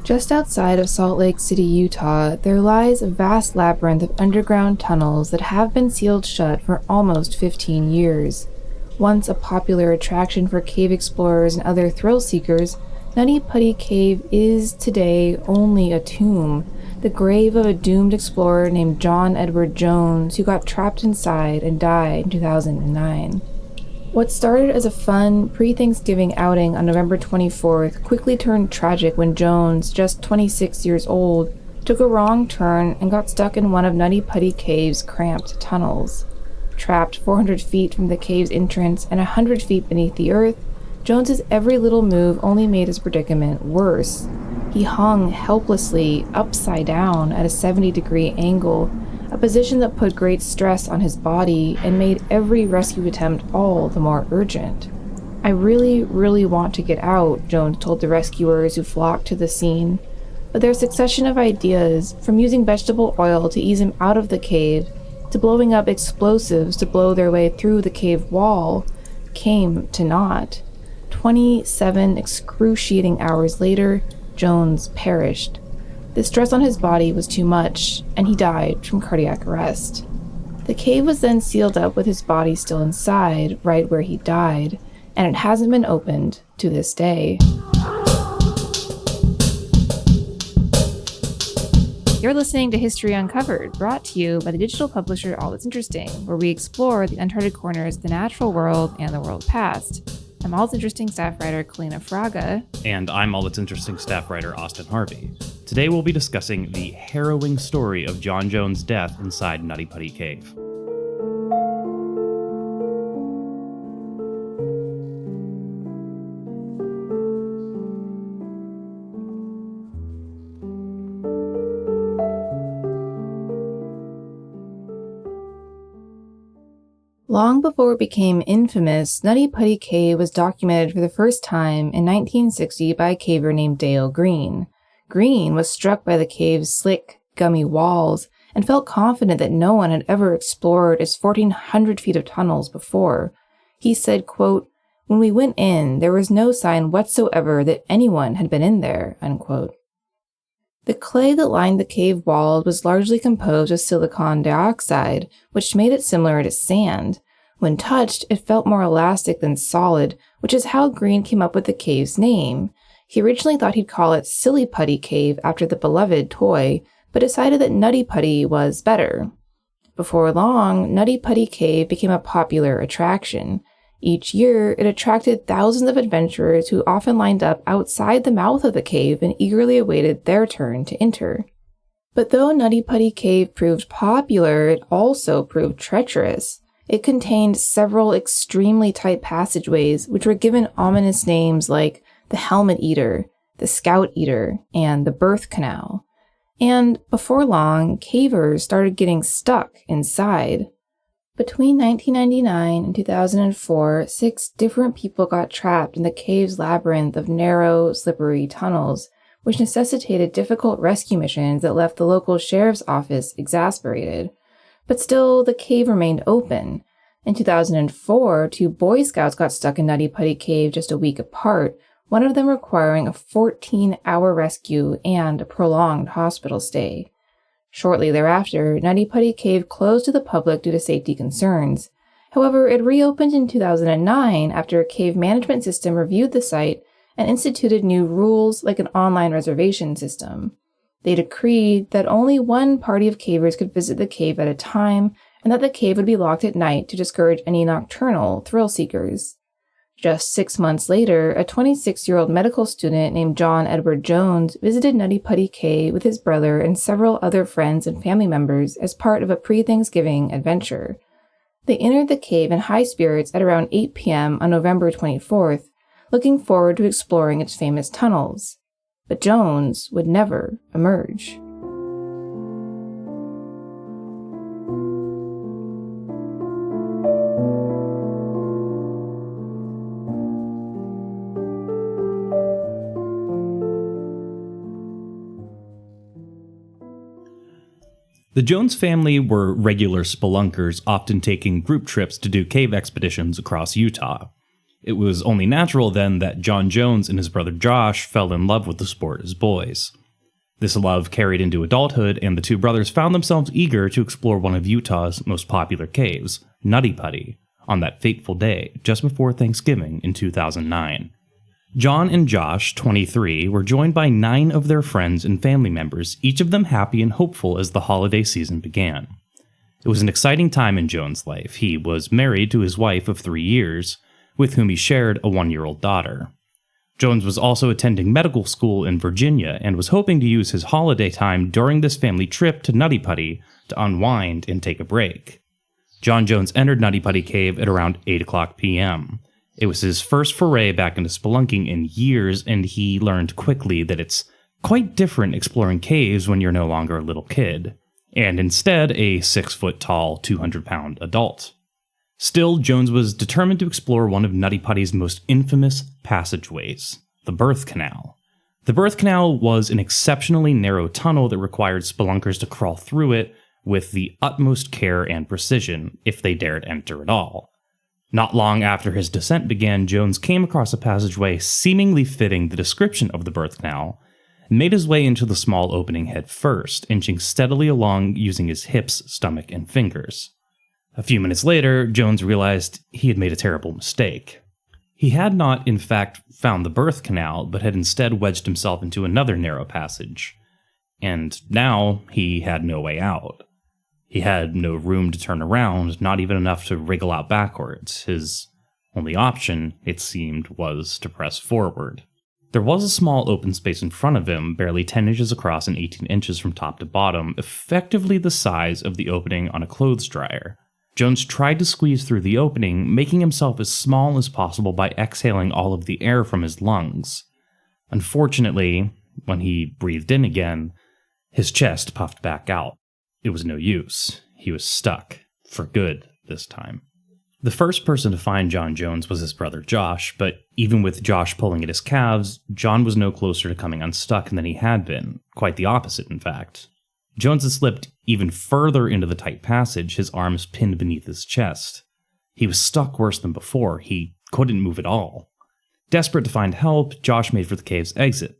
Just outside of Salt Lake City, Utah, there lies a vast labyrinth of underground tunnels that have been sealed shut for almost 15 years. Once a popular attraction for cave explorers and other thrill seekers, Nutty Putty Cave is today only a tomb, the grave of a doomed explorer named John Edward Jones who got trapped inside and died in 2009. What started as a fun pre-Thanksgiving outing on November 24th quickly turned tragic when Jones, just 26 years old, took a wrong turn and got stuck in one of Nutty Putty Cave's cramped tunnels. Trapped 400 feet from the cave's entrance and 100 feet beneath the earth, Jones's every little move only made his predicament worse. He hung helplessly upside down at a 70-degree angle, a position that put great stress on his body and made every rescue attempt all the more urgent. "I really, really want to get out," Jones told the rescuers who flocked to the scene. But their succession of ideas, from using vegetable oil to ease him out of the cave, to blowing up explosives to blow their way through the cave wall, came to naught. 27 excruciating hours later, Jones perished. The stress on his body was too much, and he died from cardiac arrest. The cave was then sealed up with his body still inside, right where he died, and it hasn't been opened to this day. You're listening to History Uncovered, brought to you by the digital publisher All That's Interesting, where we explore the uncharted corners of the natural world and the world past. I'm All That's Interesting staff writer Kalina Fraga. And I'm All That's Interesting staff writer Austin Harvey. Today we'll be discussing the harrowing story of John Jones' death inside Nutty Putty Cave. Long before it became infamous, Nutty Putty Cave was documented for the first time in 1960 by a caver named Dale Green. Green was struck by the cave's slick, gummy walls and felt confident that no one had ever explored its 1,400 feet of tunnels before. He said, quote, "When we went in, there was no sign whatsoever that anyone had been in there," unquote. The clay that lined the cave walls was largely composed of silicon dioxide, which made it similar to sand. When touched, it felt more elastic than solid, which is how Green came up with the cave's name. He originally thought he'd call it Silly Putty Cave after the beloved toy, but decided that Nutty Putty was better. Before long, Nutty Putty Cave became a popular attraction. Each year, it attracted thousands of adventurers who often lined up outside the mouth of the cave and eagerly awaited their turn to enter. But though Nutty Putty Cave proved popular, it also proved treacherous. It contained several extremely tight passageways, which were given ominous names like the Helmet Eater, the Scout Eater, and the Birth Canal. And before long, cavers started getting stuck inside. Between 1999 and 2004, 6 different people got trapped in the cave's labyrinth of narrow, slippery tunnels, which necessitated difficult rescue missions that left the local sheriff's office exasperated. But still, the cave remained open. In 2004, 2 Boy Scouts got stuck in Nutty Putty Cave just a week apart, one of them requiring a 14-hour rescue and a prolonged hospital stay. Shortly thereafter, Nutty Putty Cave closed to the public due to safety concerns. However, it reopened in 2009 after a cave management system reviewed the site and instituted new rules like an online reservation system. They decreed that only one party of cavers could visit the cave at a time, and that the cave would be locked at night to discourage any nocturnal thrill seekers. Just 6 months later, a 26-year-old medical student named John Edward Jones visited Nutty Putty Cave with his brother and several other friends and family members as part of a pre-Thanksgiving adventure. They entered the cave in high spirits at around 8 p.m. on November 24th, looking forward to exploring its famous tunnels. But Jones would never emerge. The Jones family were regular spelunkers, often taking group trips to do cave expeditions across Utah. It was only natural then that John Jones and his brother Josh fell in love with the sport as boys. This love carried into adulthood, and the two brothers found themselves eager to explore one of Utah's most popular caves, Nutty Putty, on that fateful day just before Thanksgiving in 2009. John and Josh, 23, were joined by 9 of their friends and family members, each of them happy and hopeful as the holiday season began. It was an exciting time in Jones' life. He was married to his wife of 3 years, with whom he shared a 1-year-old daughter. Jones was also attending medical school in Virginia and was hoping to use his holiday time during this family trip to Nutty Putty to unwind and take a break. John Jones entered Nutty Putty Cave at around 8:00 p.m. It was his first foray back into spelunking in years, and he learned quickly that it's quite different exploring caves when you're no longer a little kid, and instead a 6-foot-tall, 200-pound adult. Still, Jones was determined to explore one of Nutty Putty's most infamous passageways, the Birth Canal. The Birth Canal was an exceptionally narrow tunnel that required spelunkers to crawl through it with the utmost care and precision, if they dared enter at all. Not long after his descent began, Jones came across a passageway seemingly fitting the description of the Birth Canal, and made his way into the small opening head first, inching steadily along using his hips, stomach, and fingers. A few minutes later, Jones realized he had made a terrible mistake. He had not, in fact, found the birth canal, but had instead wedged himself into another narrow passage. And now he had no way out. He had no room to turn around, not even enough to wriggle out backwards. His only option, it seemed, was to press forward. There was a small open space in front of him, barely 10 inches across and 18 inches from top to bottom, effectively the size of the opening on a clothes dryer. Jones tried to squeeze through the opening, making himself as small as possible by exhaling all of the air from his lungs. Unfortunately, when he breathed in again, his chest puffed back out. It was no use. He was stuck. For good, this time. The first person to find John Jones was his brother Josh, but even with Josh pulling at his calves, John was no closer to coming unstuck than he had been. Quite the opposite, in fact. Jones had slipped even further into the tight passage, his arms pinned beneath his chest. He was stuck worse than before. He couldn't move at all. Desperate to find help, Josh made for the cave's exit.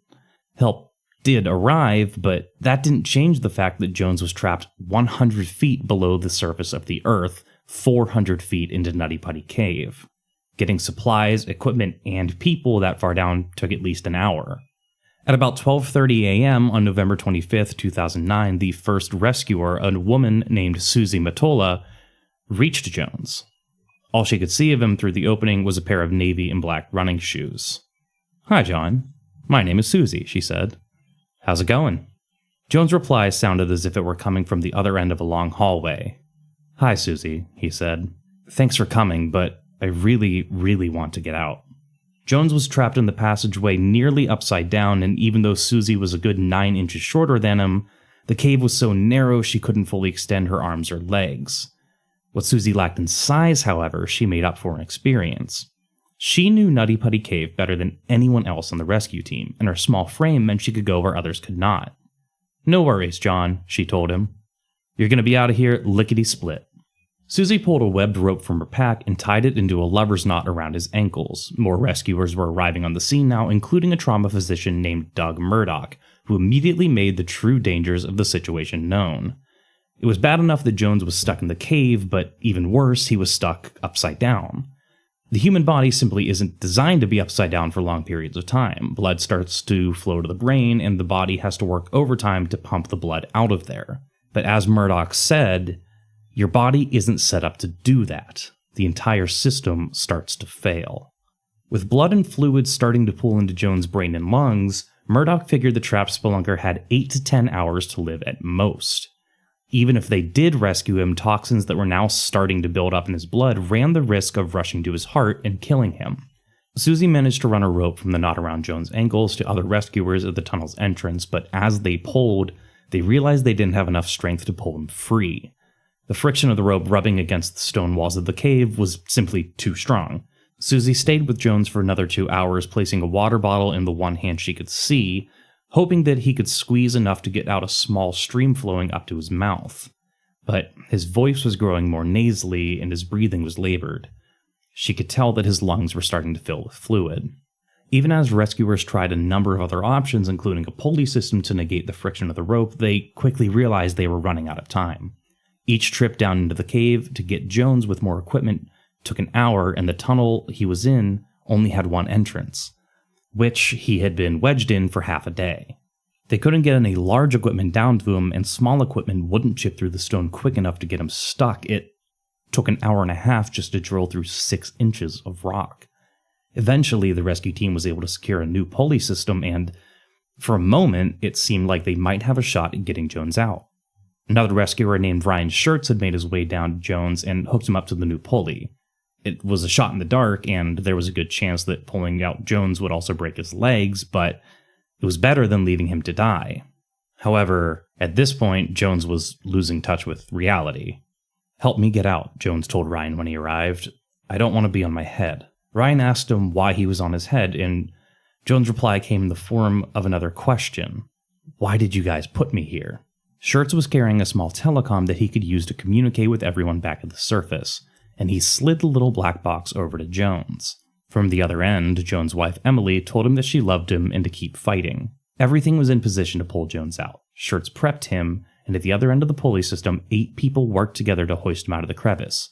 Help did arrive, but that didn't change the fact that Jones was trapped 100 feet below the surface of the earth, 400 feet into Nutty Putty Cave. Getting supplies, equipment, and people that far down took at least an hour. At about 12:30 a.m. on November 25, 2009, the first rescuer, a woman named Susie Matola, reached Jones. All she could see of him through the opening was a pair of navy and black running shoes. "Hi, John. My name is Susie," she said. "How's it going?" Jones' reply sounded as if it were coming from the other end of a long hallway. "Hi, Susie," he said. "Thanks for coming, but I really, really want to get out." Jones was trapped in the passageway nearly upside down, and even though Susie was a good 9 inches shorter than him, the cave was so narrow she couldn't fully extend her arms or legs. What Susie lacked in size, however, she made up for in experience. She knew Nutty Putty Cave better than anyone else on the rescue team, and her small frame meant she could go where others could not. "No worries, John," she told him. "You're going to be out of here lickety-split." Susie pulled a webbed rope from her pack and tied it into a lover's knot around his ankles. More rescuers were arriving on the scene now, including a trauma physician named Doug Murdoch, who immediately made the true dangers of the situation known. It was bad enough that Jones was stuck in the cave, but even worse, he was stuck upside down. The human body simply isn't designed to be upside down for long periods of time. Blood starts to flow to the brain, and the body has to work overtime to pump the blood out of there. But as Murdoch said, your body isn't set up to do that. The entire system starts to fail. With blood and fluids starting to pool into Jones' brain and lungs, Murdoch figured the trapped spelunker had 8 to 10 hours to live at most. Even if they did rescue him, toxins that were now starting to build up in his blood ran the risk of rushing to his heart and killing him. Susie managed to run a rope from the knot around Jones' ankles to other rescuers at the tunnel's entrance, but as they pulled, they realized they didn't have enough strength to pull him free. The friction of the rope rubbing against the stone walls of the cave was simply too strong. Susie stayed with Jones for another 2 hours, placing a water bottle in the one hand she could see, hoping that he could squeeze enough to get out a small stream flowing up to his mouth. But his voice was growing more nasally and his breathing was labored. She could tell that his lungs were starting to fill with fluid. Even as rescuers tried a number of other options, including a pulley system to negate the friction of the rope, they quickly realized they were running out of time. Each trip down into the cave to get Jones with more equipment took an hour, and the tunnel he was in only had one entrance, which he had been wedged in for half a day. They couldn't get any large equipment down to him, and small equipment wouldn't chip through the stone quick enough to get him stuck. It took an hour and a half just to drill through 6 inches of rock. Eventually, the rescue team was able to secure a new pulley system, and for a moment, it seemed like they might have a shot at getting Jones out. Another rescuer named Ryan Schertz had made his way down to Jones and hooked him up to the new pulley. It was a shot in the dark, and there was a good chance that pulling out Jones would also break his legs, but it was better than leaving him to die. However, at this point, Jones was losing touch with reality. "Help me get out," Jones told Ryan when he arrived. "I don't want to be on my head." Ryan asked him why he was on his head, and Jones' reply came in the form of another question. "Why did you guys put me here?" Schertz was carrying a small telecom that he could use to communicate with everyone back at the surface, and he slid the little black box over to Jones. From the other end, Jones' wife Emily told him that she loved him and to keep fighting. Everything was in position to pull Jones out. Schertz prepped him, and at the other end of the pulley system, 8 people worked together to hoist him out of the crevice.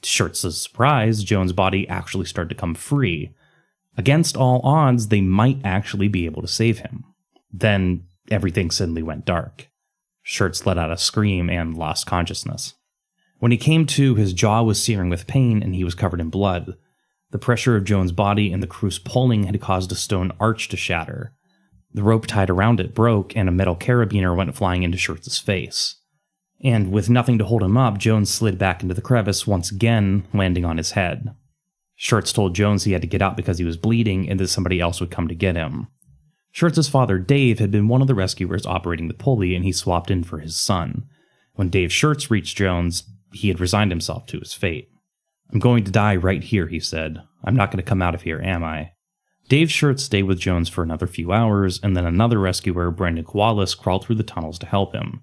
To Schertz's surprise, Jones' body actually started to come free. Against all odds, they might actually be able to save him. Then, everything suddenly went dark. Schertz let out a scream and lost consciousness. When he came to, his jaw was searing with pain and he was covered in blood. The pressure of Jones' body and the crew's pulling had caused a stone arch to shatter. The rope tied around it broke and a metal carabiner went flying into Schertz's face. And with nothing to hold him up, Jones slid back into the crevice once again, landing on his head. Schertz told Jones he had to get out because he was bleeding and that somebody else would come to get him. Schertz's father, Dave, had been one of the rescuers operating the pulley, and he swapped in for his son. When Dave Schertz reached Jones, he had resigned himself to his fate. "I'm going to die right here," he said. "I'm not going to come out of here, am I?" Dave Schertz stayed with Jones for another few hours, and then another rescuer, Brandon Kowalis, crawled through the tunnels to help him.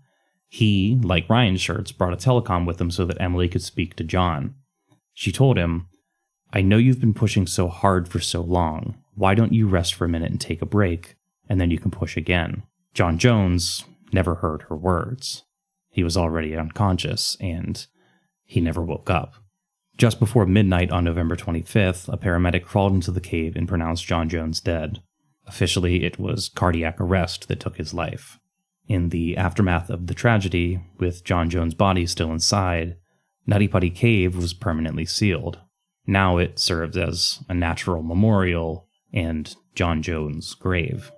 He, like Ryan Schertz, brought a telecom with him so that Emily could speak to John. She told him, "I know you've been pushing so hard for so long. Why don't you rest for a minute and take a break, and then you can push again?" John Jones never heard her words. He was already unconscious, and he never woke up. Just before midnight on November 25th, a paramedic crawled into the cave and pronounced John Jones dead. Officially, it was cardiac arrest that took his life. In the aftermath of the tragedy, with John Jones' body still inside, Nutty Putty Cave was permanently sealed. Now it serves as a natural memorial and John Jones' grave.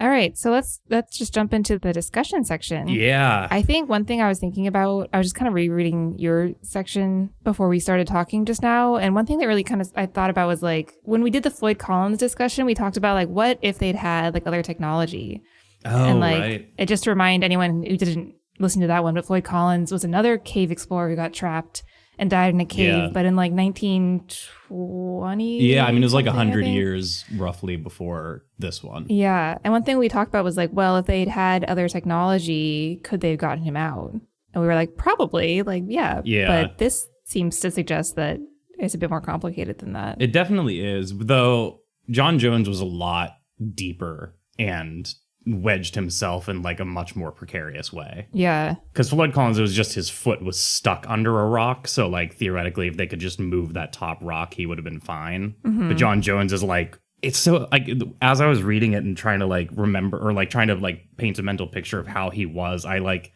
All right, so let's just jump into the discussion section. Yeah. I think one thing I was thinking about, I was just kind of rereading your section before we started talking just now, and one thing that really kind of I thought about was like when we did the Floyd Collins discussion, we talked about like what if they'd had like other technology. Oh, and like right. it just to remind anyone who didn't listen to that one, but Floyd Collins was another cave explorer who got trapped and died in a cave, but in like 1920. Yeah, I mean, it was like 100 years roughly before this one. Yeah. And one thing we talked about was like, well, if they'd had other technology, could they have gotten him out? And we were like, probably, like, yeah. But this seems to suggest that it's a bit more complicated than that. It definitely is, though John Jones was a lot deeper and wedged himself in like a much more precarious way. Yeah. Because Floyd Collins, it was just his foot was stuck under a rock. So like theoretically, if they could just move that top rock, he would have been fine. Mm-hmm. But John Jones is like, it's so like, as I was reading it and trying to like remember or like trying to like paint a mental picture of how he was, I like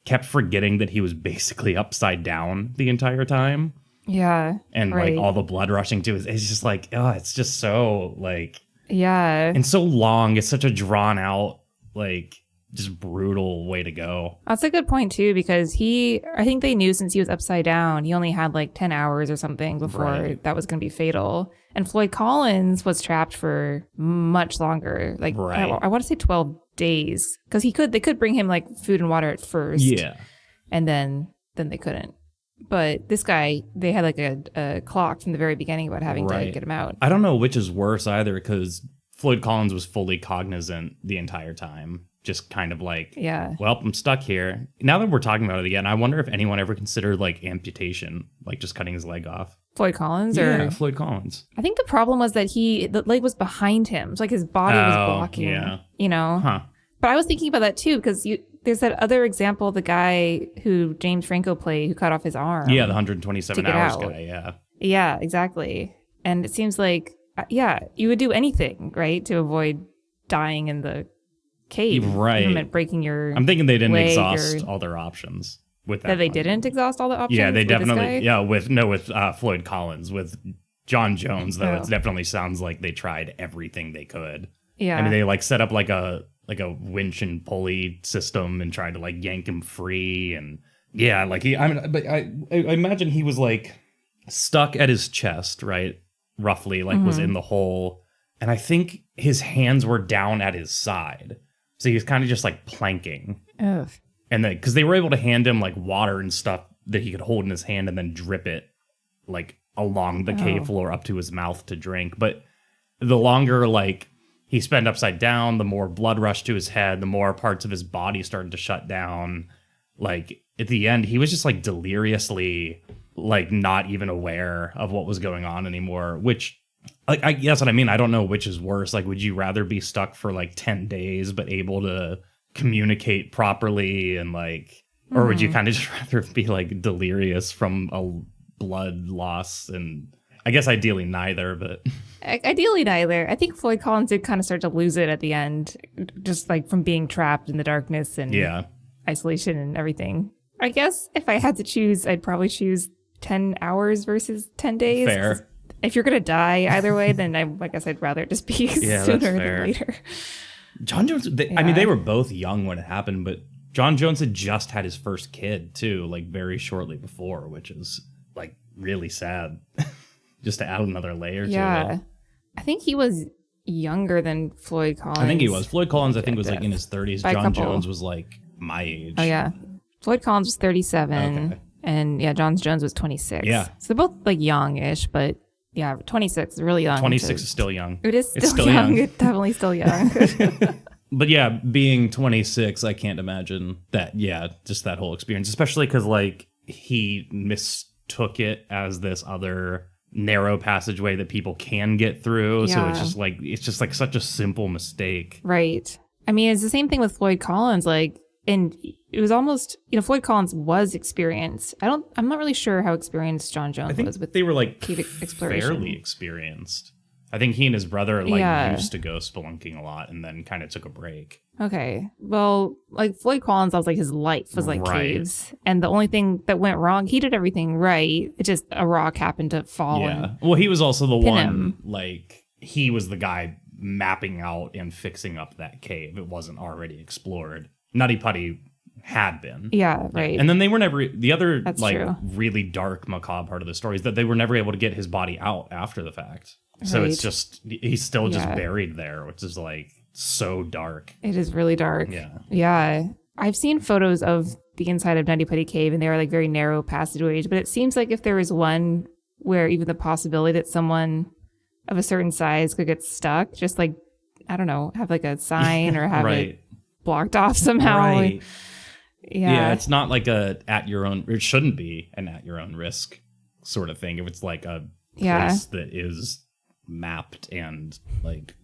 kept forgetting that he was basically upside down the entire time. Yeah. And like all the blood rushing to his, it's just like, oh, it's just so like, yeah. And so long. It's such a drawn out, like, just brutal way to go. That's a good point, too, because I think they knew since he was upside down, he only had like 10 hours or something before that was going to be fatal. And Floyd Collins was trapped for much longer. Like, I want to say 12 days, because they could bring him like food and water at first. Yeah. And then they couldn't. But this guy, they had like a clock from the very beginning about having to get him out. I don't know which is worse either, because Floyd Collins was fully cognizant the entire time. Just kind of like, well, I'm stuck here. Now that we're talking about it again, I wonder if anyone ever considered like amputation, like just cutting his leg off. Floyd Collins? Yeah, Floyd Collins. I think the problem was that the leg was behind him. So like his body was blocking, you know? Huh. But I was thinking about that too, because there's that other example, the guy who James Franco played who cut off his arm. Yeah, the 127 hours guy, yeah. Yeah, exactly. And it seems like, you would do anything, right, to avoid dying in the cave. Right. Even breaking your I'm thinking they didn't exhaust all their options with that. That they didn't exhaust all the options? Yeah, they definitely, with Floyd Collins. With John Jones, though, it definitely sounds like they tried everything they could. Yeah. I mean, they like set up like a winch and pulley system and tried to like yank him free, and I imagine he was like stuck at his chest, right? Roughly, like was in the hole, and I think his hands were down at his side, so he was kind of just like planking. Ugh. And then because they were able to hand him like water and stuff that he could hold in his hand and then drip it like along the cave floor up to his mouth to drink, but the longer like he spent upside down, the more blood rushed to his head, the more parts of his body started to shut down. Like, at the end, he was just, like, deliriously, like, not even aware of what was going on anymore, which, like, that's what I mean. I don't know which is worse. Like, would you rather be stuck for, like, 10 days but able to communicate properly and, like, or would you kind of just rather be, like, delirious from a blood loss? And I guess ideally neither, but... Ideally neither. I think Floyd Collins did kind of start to lose it at the end, just like from being trapped in the darkness and isolation and everything. I guess if I had to choose, I'd probably choose 10 hours versus 10 days. Fair. If you're going to die either way, then I guess I'd rather it just be sooner than later. John Jones, I mean, they were both young when it happened, but John Jones had just had his first kid, too, like very shortly before, which is like really sad. Just to add another layer to it. I think he was younger than Floyd Collins. I think he was. Floyd Collins, I think, was like in his 30s. John Jones was like my age. Oh, yeah. Floyd Collins was 37. Okay. And John Jones was 26. Yeah. So they're both like youngish, but 26 is really young. 26 is still young. It is still young. It's definitely still young. But being 26, I can't imagine that. Yeah, just that whole experience, especially because like he mistook it as this other narrow passageway that people can get through. So it's just like such a simple mistake. Right. I mean, it's the same thing with Floyd Collins. Like, and it was almost, Floyd Collins was experienced. I'm not really sure how experienced John Jones was with they were like cave exploration. Fairly experienced. I think he and his brother used to go spelunking a lot and then kind of took a break. Okay. Well, like Floyd Collins, I was like his life was like caves. And the only thing that went wrong, he did everything right. It just a rock happened to fall. Yeah. Well, he was also the one, like, he was the guy mapping out and fixing up that cave. It wasn't already explored. Nutty Putty had been. Yeah, right. And then they were never, the other really dark, macabre part of the story is that they were never able to get his body out after the fact. So it's just, he's still just buried there, which is like so dark. It is really dark. Yeah. Yeah. I've seen photos of the inside of Nutty Putty Cave and they are like very narrow passageways, but it seems like if there was one where even the possibility that someone of a certain size could get stuck, just like, I don't know, have like a sign or have it blocked off somehow. Right. Yeah. It's not like it shouldn't be an at your own risk sort of thing. If it's like a place that is mapped and like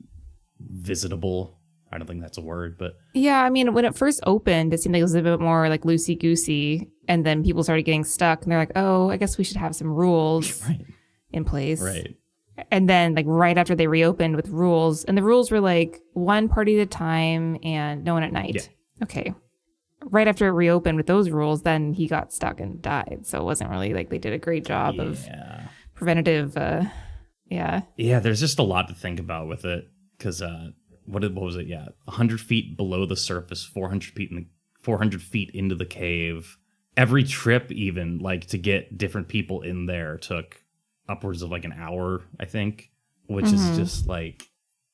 visitable. I don't think that's a word, but I mean, when it first opened, it seemed like it was a bit more like loosey goosey, and then people started getting stuck, and they're like, "Oh, I guess we should have some rules in place." Right. And then, like right after they reopened with rules, and the rules were like one party at a time and no one at night. Yeah. Okay. Right after it reopened with those rules, then he got stuck and died. So it wasn't really like they did a great job of preventative. Yeah, there's just a lot to think about with it because what was it? 100 feet below the surface, 400 feet into the cave. Every trip, even like to get different people in there, took upwards of like an hour, I think, which is just like,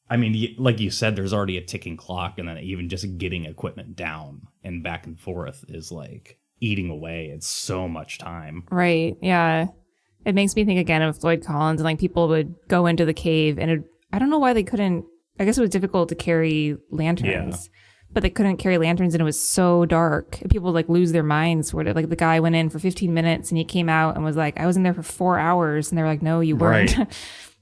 I mean, like you said, there's already a ticking clock, and then even just getting equipment down and back and forth is like eating away at so much time. Right. Yeah. It makes me think again of Floyd Collins, and like people would go into the cave and I don't know why they couldn't, I guess it was difficult to carry lanterns, but they couldn't carry lanterns and it was so dark. And people would like lose their minds sort of. Like the guy went in for 15 minutes and he came out and was like, I was in there for 4 hours. And they were like, no, you weren't. Right.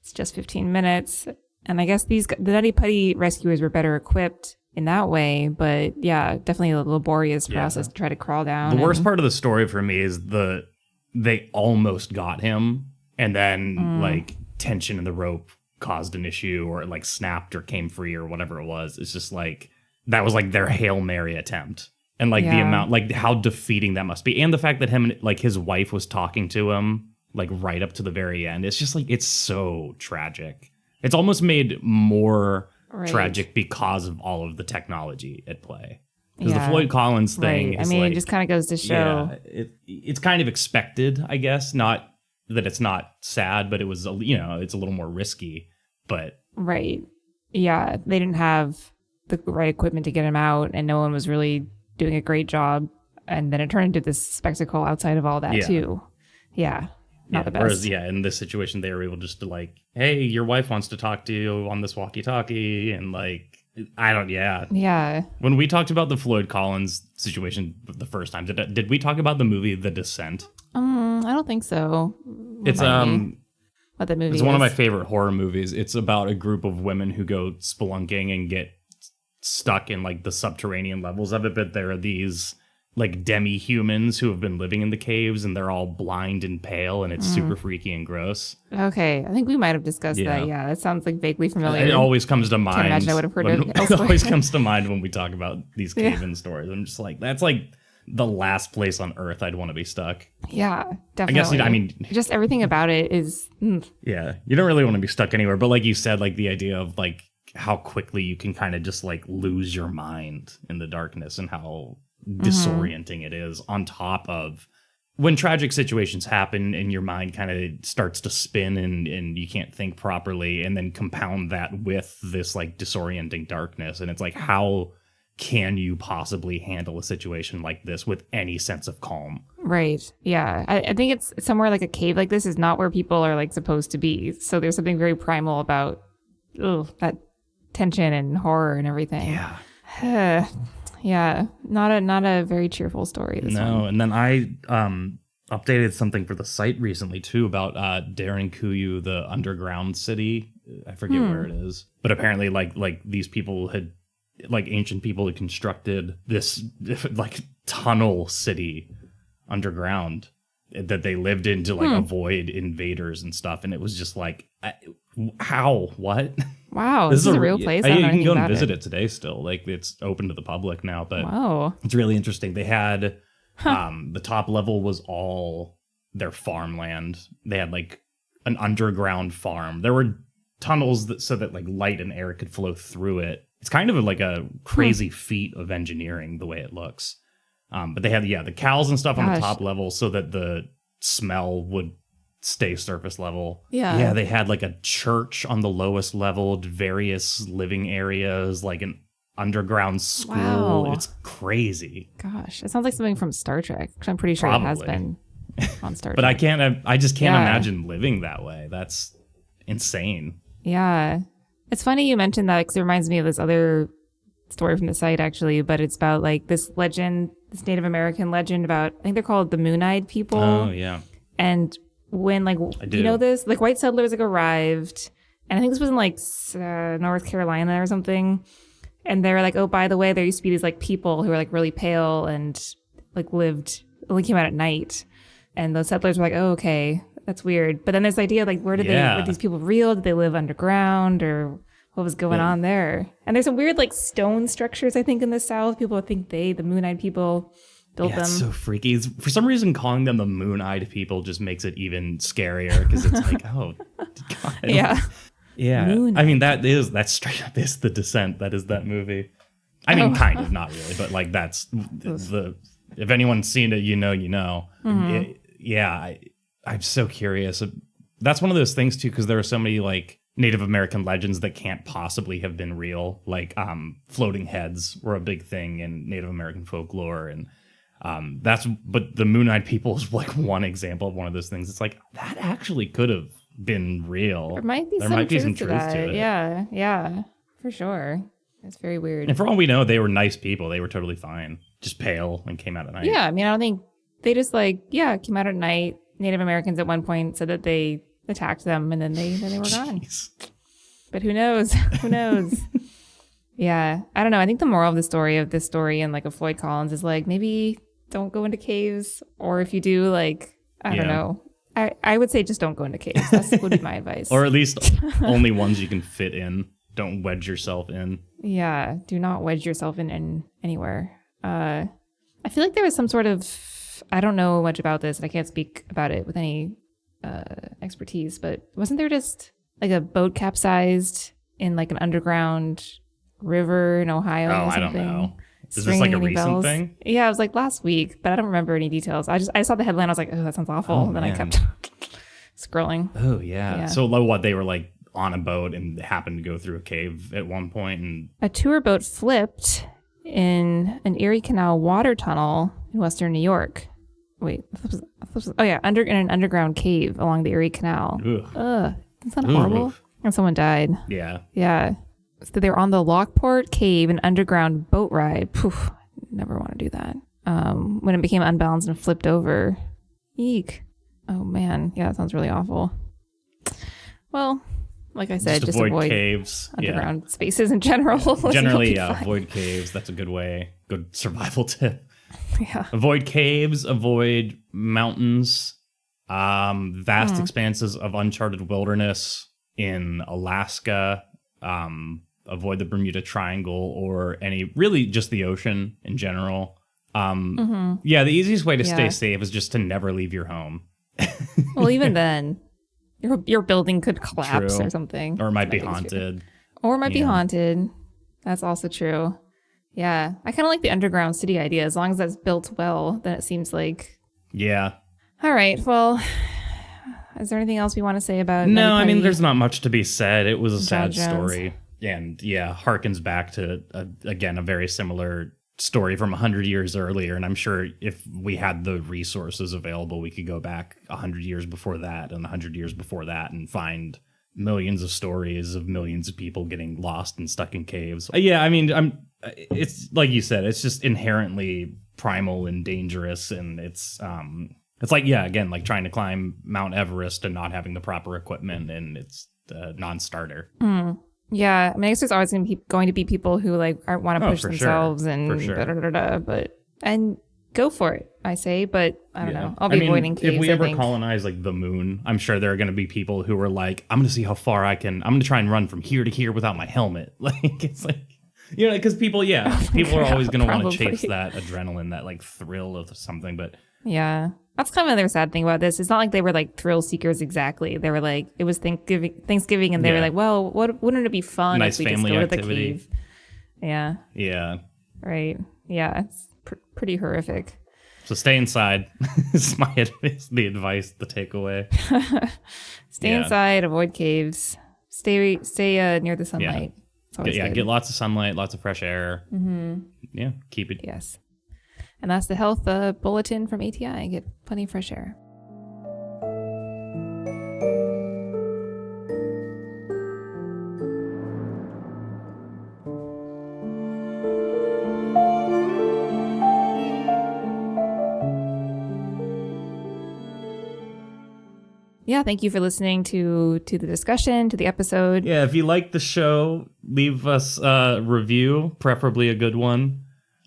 It's just 15 minutes. And I guess the Nutty Putty rescuers were better equipped in that way, but yeah, definitely a laborious process to try to crawl down. The worst part of the story for me is they almost got him, and then like tension in the rope caused an issue, or it like snapped or came free or whatever it was. It's just like that was like their Hail Mary attempt, and like the amount, like how defeating that must be, and the fact that him and like his wife was talking to him like right up to the very end. It's just like it's so tragic. It's almost made more tragic because of all of the technology at play. Because the Floyd Collins thing is, I mean, like, it just kind of goes to show. Yeah, it's kind of expected, I guess. Not that it's not sad, but it was, it's a little more risky. But right. Yeah, they didn't have the right equipment to get him out, and no one was really doing a great job. And then it turned into this spectacle outside of all that, too. Yeah, not the best. Whereas, in this situation, they were able just to, like, hey, your wife wants to talk to you on this walkie-talkie, and, like, Yeah. When we talked about the Floyd Collins situation the first time, did we talk about the movie The Descent? I don't think so. It's what the movie It's one of my favorite horror movies. It's about a group of women who go spelunking and get stuck in like the subterranean levels of it, but there are these like demi-humans who have been living in the caves, and they're all blind and pale, and it's super freaky and gross. Okay, I think we might have discussed that. Yeah, that sounds like vaguely familiar. It always comes to mind. Can't imagine I would have heard it elsewhere. It always comes to mind when we talk about these cave-in stories. I'm just like, that's like the last place on Earth I'd want to be stuck. Yeah, definitely. I guess, just everything about it is... Yeah, you don't really want to be stuck anywhere, but like you said, like the idea of like how quickly you can kind of just like lose your mind in the darkness, and how disorienting it is, on top of when tragic situations happen and your mind kind of starts to spin and you can't think properly, and then compound that with this like disorienting darkness. And it's like, how can you possibly handle a situation like this with any sense of calm? Right. Yeah. I think it's somewhere like a cave like this is not where people are like supposed to be. So there's something very primal about that tension and horror and everything. Yeah. Yeah, not a very cheerful story. This one. And then I updated something for the site recently too about Darren Kuyu, the underground city. I forget where it is, but apparently like these people had, like ancient people had constructed this like tunnel city underground that they lived in to like avoid invaders and stuff. And it was just like, how? What? Wow, this is a real place. You can go and visit it today still. Like it's open to the public now, but it's really interesting. They had the top level was all their farmland. They had like an underground farm. There were tunnels so that like light and air could flow through it. It's kind of like a crazy feat of engineering the way it looks. But they had the cows and stuff on the top level so that the smell would stay surface level. Yeah, they had like a church on the lowest level, various living areas, like an underground school. Wow. It's crazy. Gosh, it sounds like something from Star Trek, which I'm pretty sure it has been on Star Trek. But I just can't imagine living that way. That's insane. Yeah. It's funny you mentioned that, because it reminds me of this other story from the site, actually, but it's about like this legend, this Native American legend about, I think they're called the Moon-Eyed people. Oh, yeah. And when, like, you know this? Like, white settlers, like, arrived, and I think this was in, like, North Carolina or something, and they were like, oh, by the way, there used to be these, like, people who were, like, really pale and, like, only came out at night, and those settlers were like, oh, okay, that's weird. But then there's the idea, like, were these people real? Did they live underground, or what was going on there? And there's some weird, like, stone structures, I think, in the South. People think the Moon-Eyed people built them. It's so freaky. For some reason, calling them the Moon-Eyed people just makes it even scarier, because it's like, oh, God. Yeah. Yeah. Moon-eyed. I mean, that's straight up is The Descent. That is that movie. I mean, kind of, not really, but like that's if anyone's seen it, you know. Mm-hmm. I'm so curious. That's one of those things too, because there are so many like Native American legends that can't possibly have been real. Like floating heads were a big thing in Native American folklore, and But the Moon-eyed people is like one example of one of those things. It's like that actually could have been real. There might be some truth to it. Yeah, for sure. It's very weird. And for all we know, they were nice people. They were totally fine. Just pale and came out at night. Yeah, I mean, I don't think they just came out at night. Native Americans at one point said that they attacked them and then they were gone. But who knows? Who knows? Yeah, I don't know. I think the moral of this story and like of Floyd Collins is like maybe don't go into caves, or if you do, like I don't know. I would say just don't go into caves. That would be my advice. Or at least only ones you can fit in. Don't wedge yourself in. Yeah, do not wedge yourself in anywhere. I feel like there was some sort of, I don't know much about this and I can't speak about it with any expertise, but wasn't there just like a boat capsized in like an underground river in Ohio or something? I don't know. Is this like a recent thing? Yeah, it was like last week, but I don't remember any details. I saw the headline. I was like, oh, that sounds awful. And then I kept scrolling. Oh, yeah. So what, they were like on a boat and happened to go through a cave at one point, and a tour boat flipped in an Erie Canal water tunnel in western New York. Wait, in an underground cave along the Erie Canal. Ugh. Isn't that horrible? And someone died. Yeah. So they were on the Lockport Cave, an underground boat ride. Poof, never want to do that. When it became unbalanced and flipped over. Eek. Oh man, yeah, that sounds really awful. Well, like I said, just avoid caves, underground spaces in general. Generally, avoid caves. That's a good way. Good survival tip. Yeah. Avoid caves. Avoid mountains. Vast expanses of uncharted wilderness in Alaska. Avoid the Bermuda Triangle or really just the ocean in general. The easiest way to stay safe is just to never leave your home. Well, even then, your building could collapse or something. Or it might be haunted. Be haunted. That's also true. Yeah. I kind of like the underground city idea. As long as that's built well, then it seems like... Yeah. All right. Well, is there anything else we want to say about... No, I mean, there's not much to be said. It was a sad story. And harkens back to, again, a very similar story from 100 years earlier. And I'm sure if we had the resources available, we could go back 100 years before that and 100 years before that and find millions of stories of millions of people getting lost and stuck in caves. I mean, it's like you said, it's just inherently primal and dangerous. And it's like, again, like trying to climb Mount Everest and not having the proper equipment, and it's a non-starter. Yeah, I mean, I guess there's always going to be people who like want to push themselves and and go for it, I say. But I don't know. I'll be avoiding caves. If we ever colonize like the moon, I'm sure there are going to be people who are like, I'm going to see how far I can. I'm going to try and run from here to here without my helmet. Like it's like, because people, people are always going to want to chase that adrenaline, that like thrill of something. But yeah. That's kind of another sad thing about this. It's not like they were like thrill seekers exactly. They were like, it was Thanksgiving, and they were like, well, wouldn't it be fun if we just go to the cave? Yeah. Yeah. Right. Yeah. It's pretty horrific. So stay inside. Is the advice, the takeaway. Stay inside. Avoid caves. Stay near the sunlight. Get lots of sunlight, lots of fresh air. Mm-hmm. Yeah. Keep it. Yes. And that's the health bulletin from ATI. Get plenty of fresh air. Yeah, thank you for listening to the discussion, to the episode. Yeah, if you like the show, leave us a review, preferably a good one.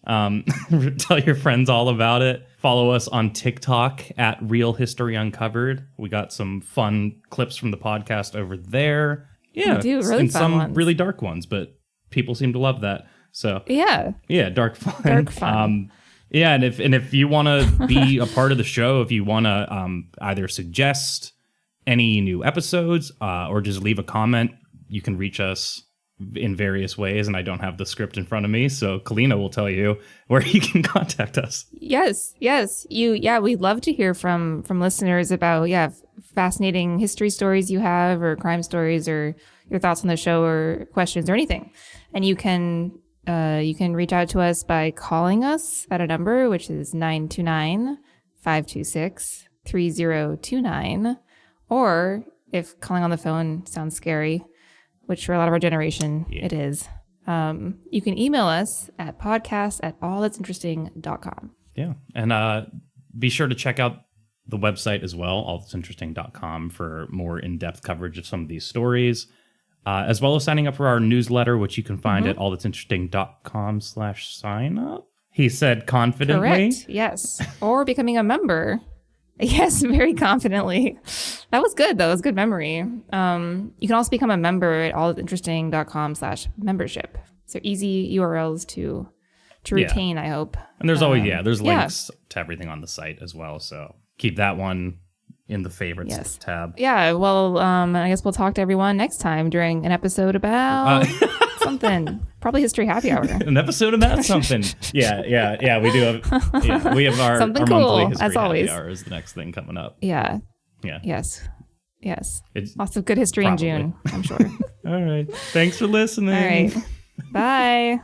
Tell your friends all about it. Follow us on TikTok at Real History Uncovered. We got some fun clips from the podcast over there. Yeah, we do, really fun some ones. Really dark ones, but people seem to love that. So yeah, dark fun. And if you want to be a part of the show, if you want to either suggest any new episodes or just leave a comment, you can reach us in various ways, and I don't have the script in front of me, so Kalina will tell you where you can contact us. Yes. We'd love to hear from listeners about fascinating history stories you have, or crime stories, or your thoughts on the show, or questions, or anything. And you can You can reach out to us by calling us at a number, which is 929-526-3029. Or if calling on the phone sounds scary, which for a lot of our generation, it is, you can email us at podcast@allthat'sinteresting.com. Yeah. And be sure to check out the website as well, allthat'sinteresting.com, for more in-depth coverage of some of these stories, as well as signing up for our newsletter, which you can find at allthat'sinteresting.com/sign up. He said confidently. Correct. Yes. Or becoming a member. Yes, very confidently. That was good, though. It was good memory. You can also become a member at allthat'sinteresting.com/membership. So easy URLs to retain, I hope. And there's always, there's links to everything on the site as well. So keep that one in the favorites tab. Yeah, well, I guess we'll talk to everyone next time during an episode about something. Probably History Happy Hour. An episode about something. Yeah. We do have, we have our something our cool, monthly History as always. Happy Hour is the next thing coming up. Yeah. Yeah. Yes. It's lots of good history probably in June, I'm sure. All right. Thanks for listening. All right. Bye.